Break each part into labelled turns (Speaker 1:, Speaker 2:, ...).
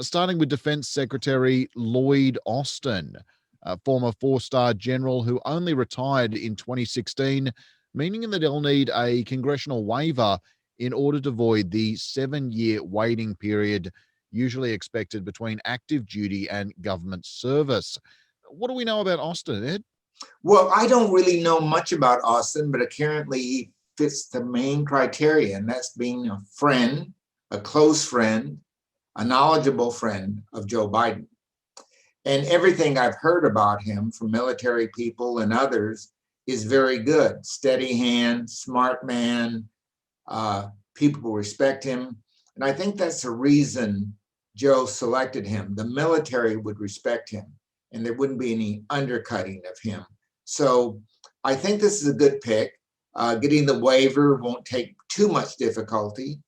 Speaker 1: Starting with Defense Secretary Lloyd Austin, a former four-star general who only retired in 2016, meaning that he'll need a congressional waiver in order to avoid the 7-year waiting period usually expected between active duty and government service. What do we know about Austin, Ed?
Speaker 2: Well, I don't really know much about Austin, but apparently he fits the main criteria, and that's being a friend, a close friend, a knowledgeable friend of Joe Biden. And everything I've heard about him from military people and others is very good. Steady hand, smart man, people respect him. And I think that's the reason Joe selected him. The military would respect him, and there wouldn't be any undercutting of him. So I think this is a good pick. Getting the waiver won't take too much difficulty.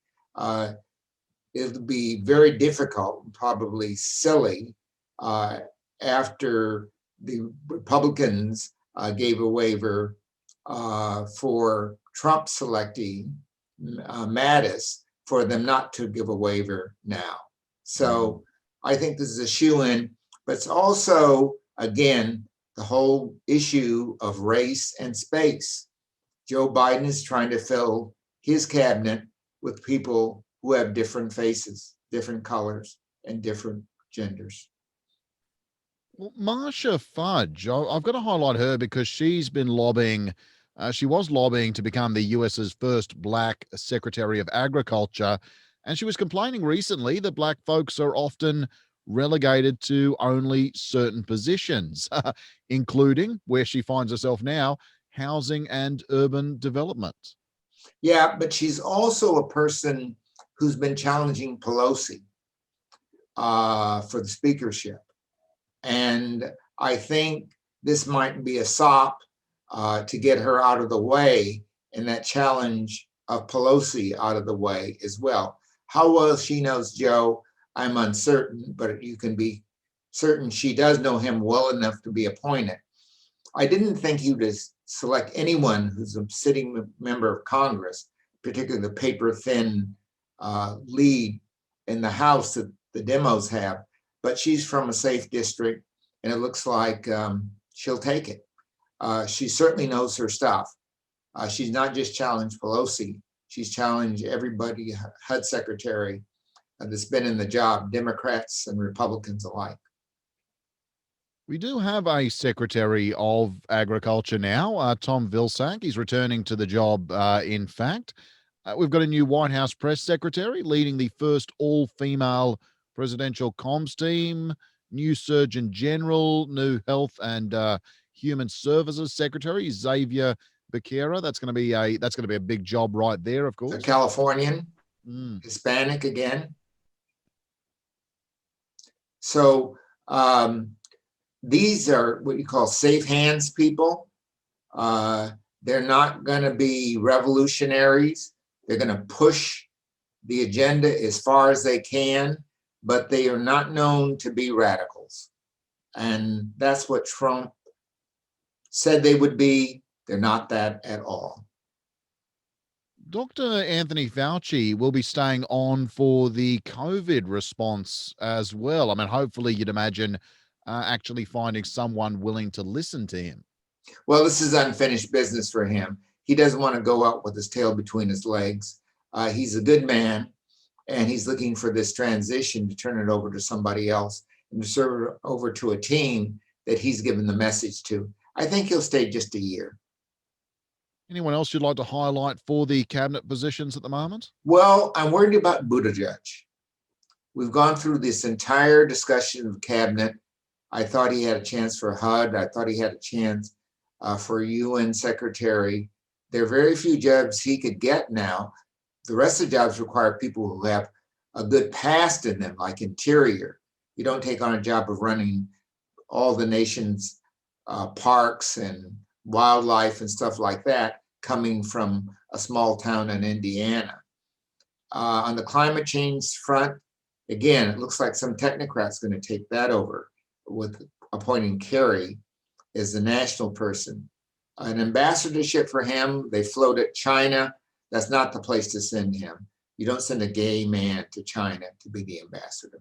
Speaker 2: It'll be very difficult, probably silly, after the Republicans gave a waiver for Trump selecting Mattis, for them not to give a waiver now. So I think this is a shoo-in, but it's also, again, the whole issue of race and space. Joe Biden is trying to fill his cabinet with people who have different faces, different colors, and different genders.
Speaker 1: Well, Marsha Fudge, I've got to highlight her because she's been lobbying. She was lobbying to become the US's first Black Secretary of Agriculture. And she was complaining recently that Black folks are often relegated to only certain positions, including where she finds herself now, housing and urban development.
Speaker 2: Yeah, but she's also a person who's been challenging Pelosi for the speakership. And I think this might be a sop to get her out of the way, and that challenge of Pelosi out of the way as well. How well she knows Joe, I'm uncertain, but you can be certain she does know him well enough to be appointed. I didn't think he would select anyone who's a sitting member of Congress, particularly the paper-thin lead in the House that the demos have, but she's from a safe district, and it looks like she'll take it. She certainly knows her stuff. She's not just challenged Pelosi, she's challenged everybody, HUD secretary that's been in the job, Democrats and Republicans alike.
Speaker 1: We do have a Secretary of Agriculture now, Tom Vilsack. He's returning to the job, in fact. We've got a new White House press secretary leading the first all-female presidential comms team, new Surgeon General, new Health and Human Services Secretary, Xavier Becerra. That's going to be a big job right there, of course.
Speaker 2: A Californian, Hispanic again. So these are what you call safe hands people. They're not going to be revolutionaries. They're going to push the agenda as far as they can, but they are not known to be radicals. And that's what Trump said they would be. They're not that at all.
Speaker 1: Dr. Anthony Fauci will be staying on for the COVID response as well. I mean, hopefully you'd imagine actually finding someone willing to listen to him.
Speaker 2: Well, this is unfinished business for him. He doesn't want to go out with his tail between his legs. He's a good man, and he's looking for this transition to turn it over to somebody else and to serve it over to a team that he's given the message to. I think he'll stay just a year.
Speaker 1: Anyone else you'd like to highlight for the cabinet positions at the moment?
Speaker 2: Well, I'm worried about Buttigieg. We've gone through this entire discussion of cabinet. I thought he had a chance for HUD. I thought he had a chance for UN secretary. There are very few jobs he could get now. The rest of the jobs require people who have a good past in them, like interior. You don't take on a job of running all the nation's parks and wildlife and stuff like that, coming from a small town in Indiana. On the climate change front, again, it looks like some technocrat's going to take that over with appointing Kerry as the national person. An ambassadorship for him, they floated China. That's not the place to send him. You don't send a gay man to China to be the ambassador.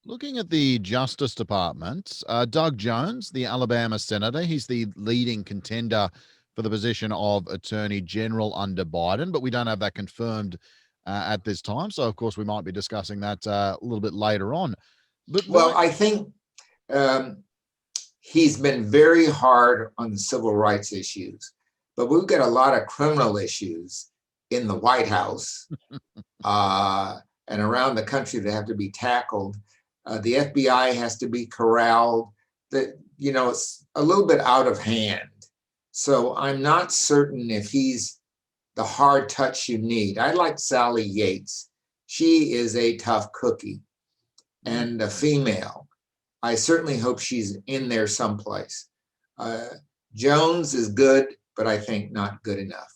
Speaker 1: Looking at the Justice Department, Doug Jones, the Alabama senator, he's the leading contender for the position of Attorney General under Biden, but we don't have that confirmed at this time. So, of course, we might be discussing that a little bit later on. But
Speaker 2: Well,
Speaker 1: right,
Speaker 2: I think um, he's been very hard on the civil rights issues, but we've got a lot of criminal issues in the White House uh, and around the country that have to be tackled. The FBI has to be corralled. That it's a little bit out of hand. So I'm not certain if he's the hard touch you need. I like Sally Yates. She is a tough cookie and a female. I certainly hope she's in there someplace. Uh, Jones is good, but I think not good enough.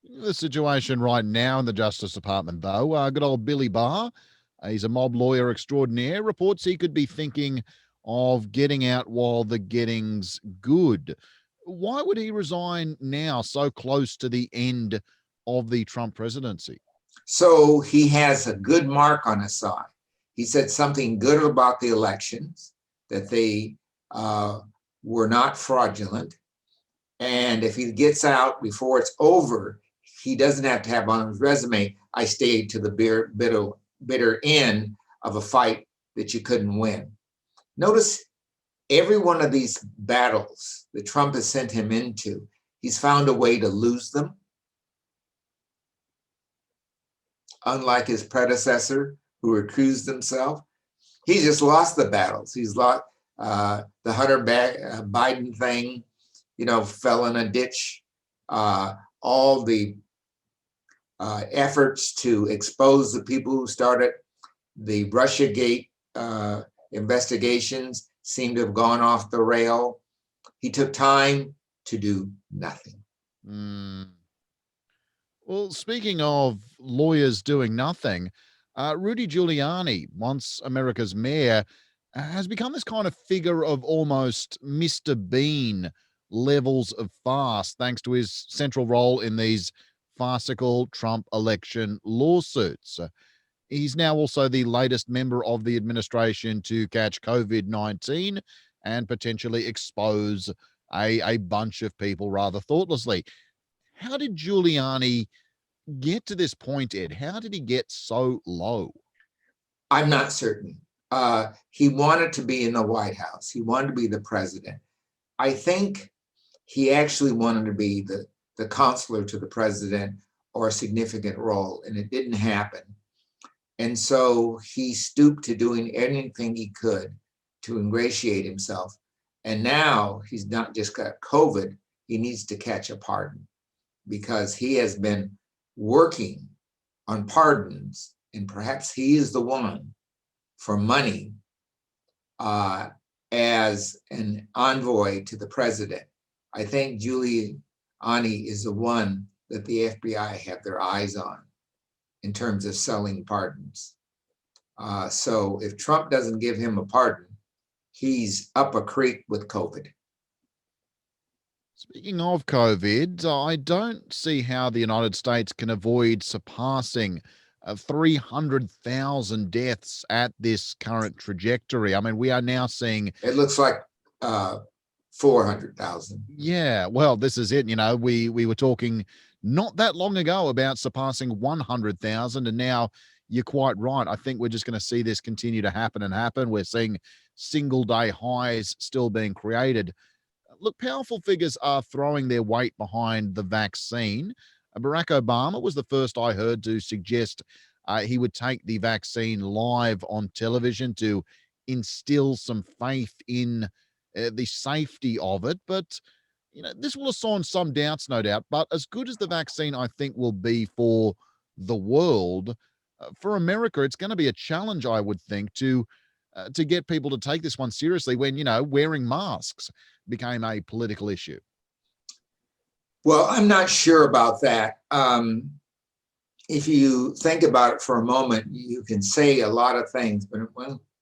Speaker 1: the situation right now in the Justice Department, though, good old Billy Barr, he's a mob lawyer extraordinaire, reports he could be thinking of getting out while the getting's good. Why would he resign now, so close to the end of the Trump presidency?
Speaker 2: So he has a good mark on his side. He said something good about the elections, that they uh, were not fraudulent. And if he gets out before it's over, he doesn't have to have on his resume, I stayed to the bitter end of a fight that you couldn't win. Notice every one of these battles that Trump has sent him into, he's found a way to lose them. Unlike his predecessor, who recused himself, he just lost the battles. He's lost the Hunter Biden thing, fell in a ditch. All the efforts to expose the people who started the Russiagate investigations seem to have gone off the rail. He took time to do nothing.
Speaker 1: Mm. Well, speaking of lawyers doing nothing, Rudy Giuliani, once America's mayor, has become this kind of figure of almost Mr. Bean levels of farce, thanks to his central role in these farcical Trump election lawsuits. He's now also the latest member of the administration to catch COVID-19 and potentially expose a bunch of people rather thoughtlessly. How did Giuliani get to this point, Ed? How did he get so low?
Speaker 2: I'm not certain. He wanted to be in the White House. He wanted to be the president. I think he actually wanted to be the counselor to the president or a significant role, and it didn't happen. And so he stooped to doing anything he could to ingratiate himself. And now he's not just got COVID, he needs to catch a pardon because he has been working on pardons, and perhaps he is the one for money as an envoy to the president. I think Giuliani is the one that the FBI have their eyes on in terms of selling pardons. So if Trump doesn't give him a pardon, he's up a creek with COVID.
Speaker 1: Speaking of COVID, I don't see how the United States can avoid surpassing 300,000 deaths at this current trajectory. I mean, we are now seeing.
Speaker 2: It looks like 400,000.
Speaker 1: Yeah, well, this is it. We were talking not that long ago about surpassing 100,000, and now you're quite right. I think we're just going to see this continue to happen and happen. We're seeing single day highs still being created. Look, powerful figures are throwing their weight behind the vaccine. Barack Obama was the first I heard to suggest he would take the vaccine live on television to instill some faith in the safety of it. But, this will assign some doubts, no doubt. But as good as the vaccine, I think, will be for the world, for America, it's going to be a challenge, I would think, to get people to take this one seriously when, wearing masks became a political issue.
Speaker 2: Well, I'm not sure about that. If you think about it for a moment, you can say a lot of things, but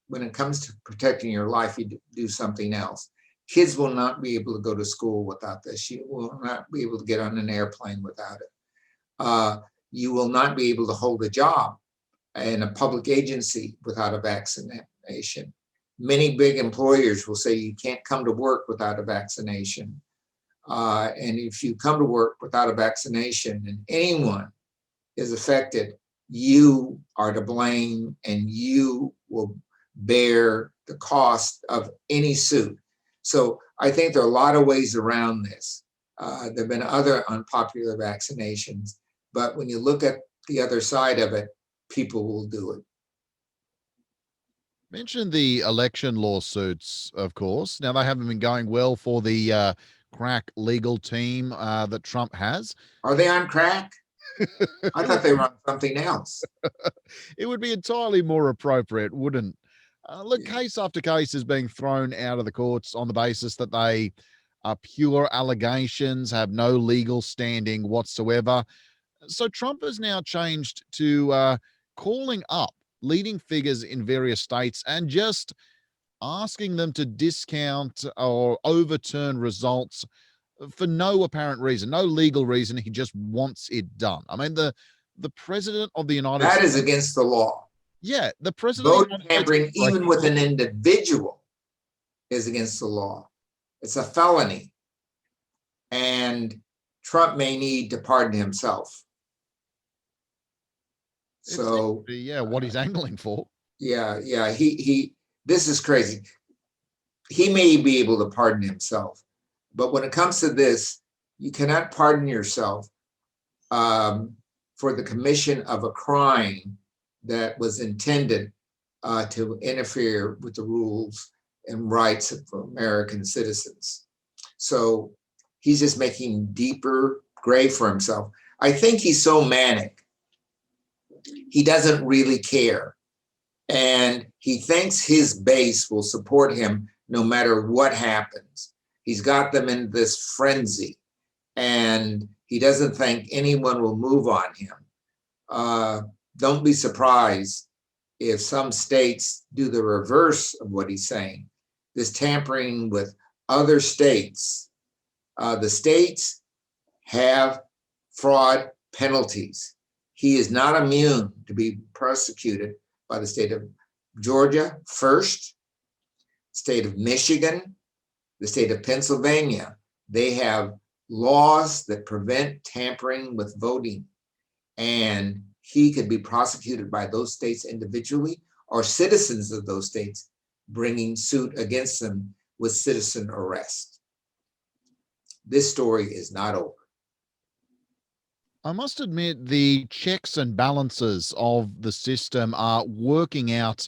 Speaker 2: when it comes to protecting your life, you do something else. Kids will not be able to go to school without this. You will not be able to get on an airplane without it. You will not be able to hold a job in a public agency without a vaccination. Many big employers will say you can't come to work without a vaccination. And if you come to work without a vaccination and anyone is affected, you are to blame and you will bear the cost of any suit. So I think there are a lot of ways around this. There have been other unpopular vaccinations, but when you look at the other side of it, people will do it.
Speaker 1: Mentioned the election lawsuits, of course. Now, they haven't been going well for the crack legal team that Trump has.
Speaker 2: Are they on crack? I thought they were on something else.
Speaker 1: It would be entirely more appropriate, wouldn't? Look, case after case is being thrown out of the courts on the basis that they are pure allegations, have no legal standing whatsoever. So Trump has now changed to calling up leading figures in various states and just asking them to discount or overturn results for no apparent reason, no legal reason. He just wants it done. I mean, the president of the United
Speaker 2: That
Speaker 1: States.
Speaker 2: is against the law.
Speaker 1: Yeah, the president
Speaker 2: Vote
Speaker 1: of the United States
Speaker 2: tampering, even with an individual, is against the law. It's a felony. And Trump may need to pardon himself. So
Speaker 1: yeah, what he's angling for.
Speaker 2: Yeah. He this is crazy. He may be able to pardon himself, but when it comes to this, you cannot pardon yourself for the commission of a crime that was intended to interfere with the rules and rights of American citizens. So he's just making deeper grave for himself. I think he's so manic, he doesn't really care. And he thinks his base will support him no matter what happens. He's got them in this frenzy, and he doesn't think anyone will move on him. Don't be surprised if some states do the reverse of what he's saying. This tampering with other states. The states have fraud penalties. He is not immune to be prosecuted by the state of Georgia first, state of Michigan, the state of Pennsylvania. They have laws that prevent tampering with voting, and he could be prosecuted by those states individually or citizens of those states bringing suit against them with citizen arrest. This story is not over.
Speaker 1: I must admit, the checks and balances of the system are working out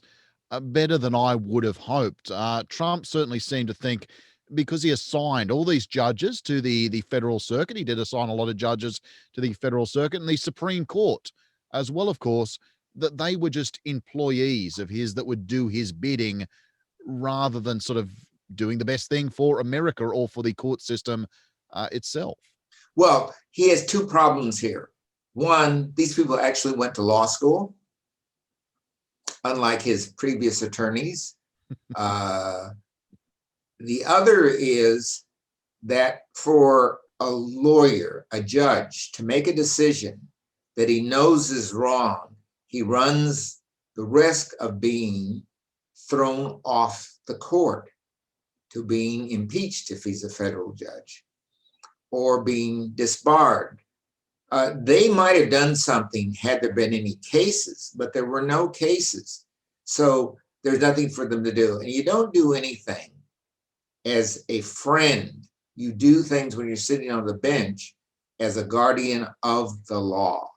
Speaker 1: better than I would have hoped. Trump certainly seemed to think, because he assigned all these judges to the federal circuit, he did assign a lot of judges to the federal circuit and the Supreme Court as well, of course, that they were just employees of his that would do his bidding rather than sort of doing the best thing for America or for the court system itself.
Speaker 2: Well, he has two problems here. One, these people actually went to law school, unlike his previous attorneys. The other is that for a lawyer, a judge, to make a decision that he knows is wrong, he runs the risk of being thrown off the court, to being impeached if he's a federal judge, or being disbarred. They might have done something had there been any cases, but there were no cases. So there's nothing for them to do. And you don't do anything as a friend. You do things when you're sitting on the bench as a guardian of the law.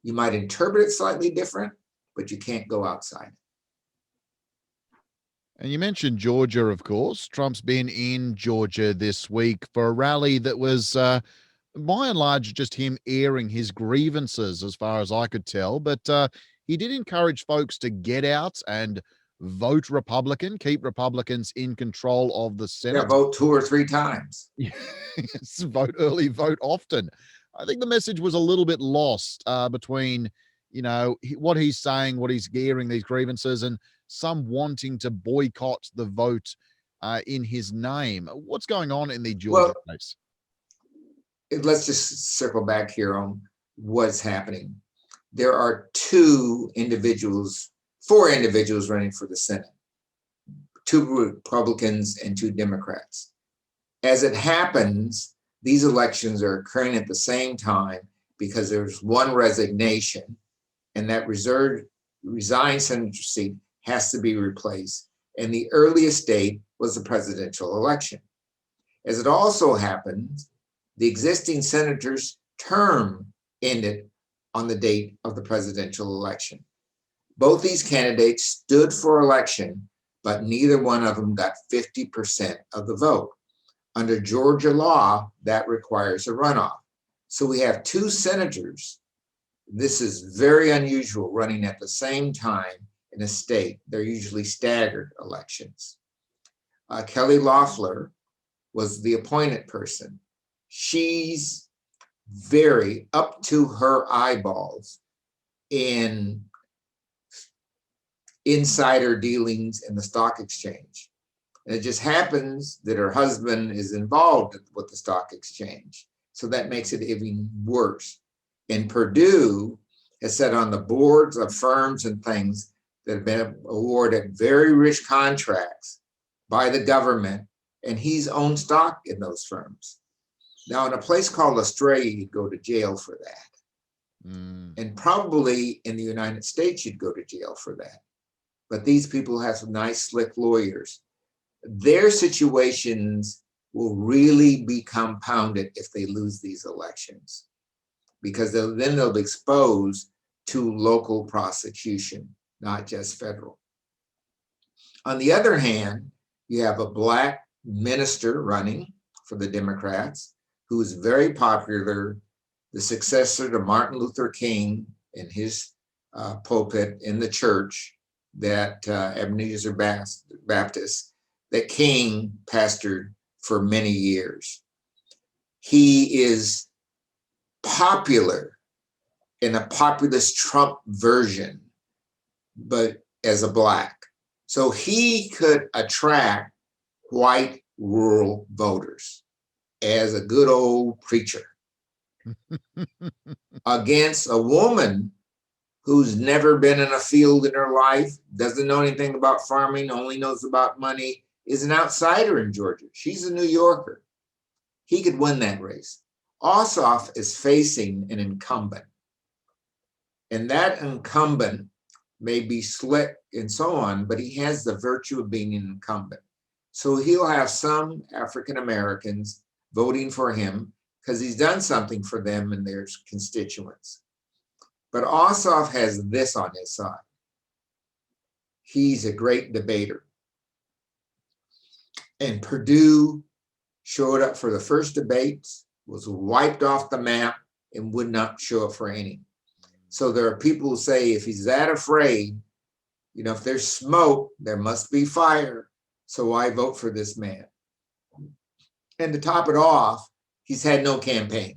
Speaker 2: You might interpret it slightly different, but you can't go outside.
Speaker 1: And you mentioned Georgia, of course. Trump's been in Georgia this week for a rally that was, by and large, just him airing his grievances, as far as I could tell. But he did encourage folks to get out and vote Republican, keep Republicans in control of the Senate.
Speaker 2: Yeah, vote 2 or 3 times.
Speaker 1: Yes, vote early, vote often. I think the message was a little bit lost between, what he's saying, what he's gearing these grievances, and some wanting to boycott the vote in his name. What's going on in the Georgia case?
Speaker 2: Let's just circle back here on what's happening. there are four individuals running for the Senate, 2 Republicans and 2 Democrats. As it happens, these elections are occurring at the same time because there's one resignation, and that resigned senator seat has to be replaced. And the earliest date was the presidential election. As it also happens, the existing senator's term ended on the date of the presidential election. Both these candidates stood for election, but neither one of them got 50% of the vote. Under Georgia law, that requires a runoff. So we have 2 senators. This is very unusual, running at the same time in a state. They're usually staggered elections. Kelly Loeffler was the appointed person. She's very up to her eyeballs in insider dealings in the stock exchange. And it just happens that her husband is involved with the stock exchange. So that makes it even worse. And Purdue has sat on the boards of firms and things that have been awarded very rich contracts by the government, and he's owned stock in those firms. Now, in a place called Australia, you'd go to jail for that. And probably in the United States, you'd go to jail for that. But these people have some nice, slick lawyers. Their situations will really be compounded if they lose these elections, because then they'll be exposed to local prosecution, not just federal. On the other hand, you have a Black minister running for the Democrats who is very popular, the successor to Martin Luther King in his pulpit in the church that Ebenezer Baptist, that King pastored for many years. He is popular in a populist Trump version, but as a Black. So he could attract white rural voters as a good old preacher against a woman who's never been in a field in her life, doesn't know anything about farming, only knows about money, is an outsider in Georgia. She's a New Yorker. He could win that race. Ossoff is facing an incumbent, and that incumbent may be slick and so on, but he has the virtue of being an incumbent. So he'll have some African Americans voting for him because he's done something for them and their constituents. But Ossoff has this on his side. He's a great debater. And Purdue showed up for the first debates, was wiped off the map, and would not show up for any. So there are people who say if he's that afraid, if there's smoke, there must be fire. So why vote for this man? And to top it off, he's had no campaign.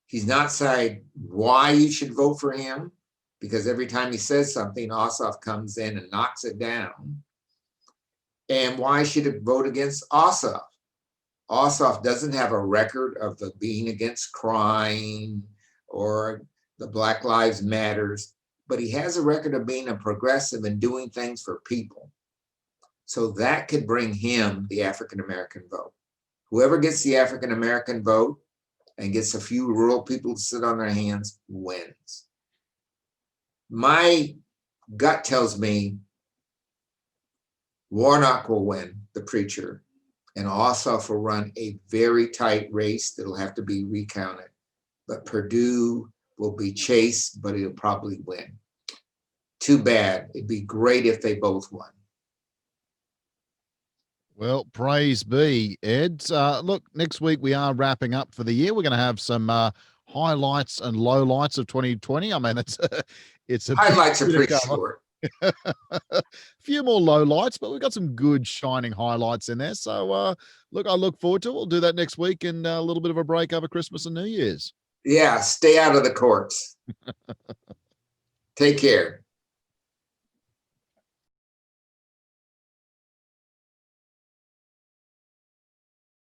Speaker 2: He's not said why you should vote for him, because every time he says something, Ossoff comes in and knocks it down. And why should it vote against Ossoff? Ossoff doesn't have a record of being against crime or the Black Lives Matters, but he has a record of being a progressive and doing things for people. So that could bring him the African-American vote. Whoever gets the African-American vote and gets a few rural people to sit on their hands wins. My gut tells me Warnock will win, the preacher, and Ossoff will run a very tight race that'll have to be recounted. But Purdue will be chased, but he'll probably win. Too bad. It'd be great if they both won.
Speaker 1: Well, praise be, Ed. Look, next week we are wrapping up for the year. We're going to have some highlights and lowlights of 2020. I mean, it's a
Speaker 2: highlights are pretty short.
Speaker 1: A few more lowlights, but we've got some good shining highlights in there. So, look, I look forward to it. We'll do that next week and a little bit of a break over Christmas and New Year's.
Speaker 2: Yeah, stay out of the courts. Take care.